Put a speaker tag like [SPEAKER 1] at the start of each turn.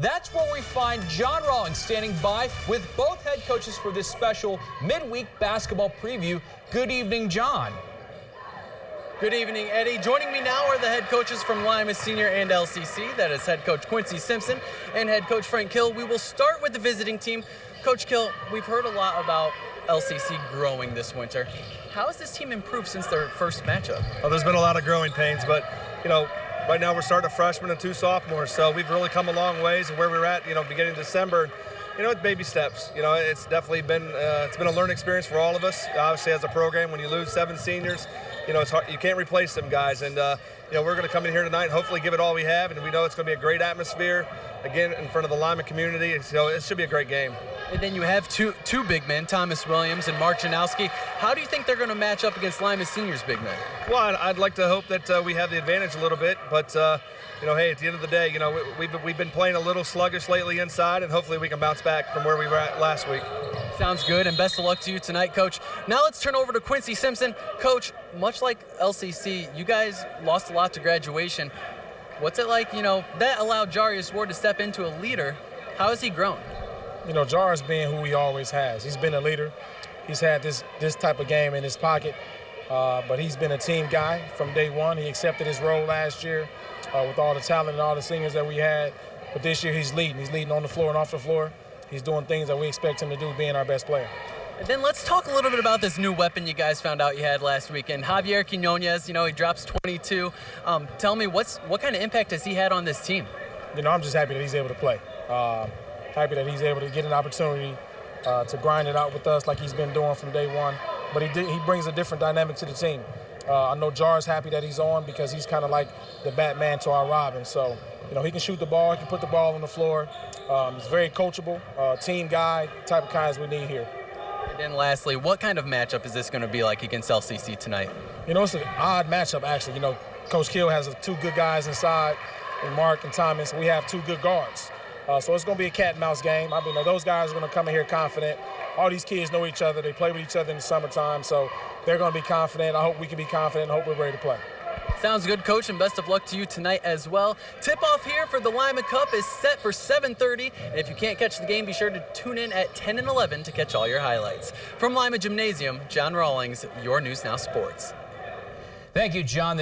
[SPEAKER 1] That's where we find John Rawlings standing by with both head coaches for this special midweek basketball preview. Good evening, John.
[SPEAKER 2] Good evening, Eddie. Joining me now are the head coaches from Lima Senior and LCC. That is head coach Quincy Simpson and head coach Frank Kill. We will start with the visiting team. Coach Kill, we've heard a lot about LCC growing this winter. How has this team improved since their first matchup?
[SPEAKER 3] Well, there's been a lot of growing pains, but, right now we're starting a freshman and 2 sophomores, so we've really come a long ways and where we're at, beginning of December. It's baby steps. It's definitely been it's been a learning experience for all of us. Obviously, as a program, when you lose 7 seniors, it's hard. You can't replace them guys, and we're going to come in here tonight and hopefully give it all we have, and we know it's going to be a great atmosphere again in front of the Lima community. So it should be a great game.
[SPEAKER 2] And then you have two big men, Thomas Williams and Mark Janowski. How do you think they're going to match up against Lima Senior's big men?
[SPEAKER 3] Well, I'd like to hope that we have the advantage a little bit, but hey, at the end of the day, we've been playing a little sluggish lately inside, and hopefully we can bounce back from where we were at last week.
[SPEAKER 2] Sounds good, and best of luck to you tonight, Coach. Now let's turn over to Quincy Simpson. Coach, much like LCC, you guys lost a lot to graduation. What's it like, that allowed Jarius Ward to step into a leader. How has he grown?
[SPEAKER 4] Jarius being who he always has. He's been a leader. He's had this type of game in his pocket, but he's been a team guy from day one. He accepted his role last year with all the talent and all the seniors that we had. But this year he's leading. He's leading on the floor and off the floor. He's doing things that we expect him to do, being our best player.
[SPEAKER 2] And then let's talk a little bit about this new weapon you guys found out you had last weekend. Javier Quinones, he drops 22. Tell me, what kind of impact has he had on this team?
[SPEAKER 4] I'm just happy that he's able to play. Happy that he's able to get an opportunity to grind it out with us like he's been doing from day one. But he brings a different dynamic to the team. I know Jar's happy that he's on because he's kind of like the Batman to our Robin. So, he can shoot the ball, he can put the ball on the floor. He's very coachable, team guy, type of guys we need here.
[SPEAKER 2] And then lastly, what kind of matchup is this going to be like against LCC tonight?
[SPEAKER 4] It's an odd matchup, actually. Coach Kill has 2 good guys inside, and Mark and Thomas. We have 2 good guards. So it's going to be a cat and mouse game. Those guys are going to come in here confident. All these kids know each other. They play with each other in the summertime, so they're going to be confident. I hope we can be confident and hope we're ready to play.
[SPEAKER 2] Sounds good, Coach, and best of luck to you tonight as well. Tip-off here for the Lima Cup is set for 7:30, and if you can't catch the game, be sure to tune in at 10 and 11 to catch all your highlights. From Lima Gymnasium, John Rawlings, your News Now Sports.
[SPEAKER 1] Thank you, John.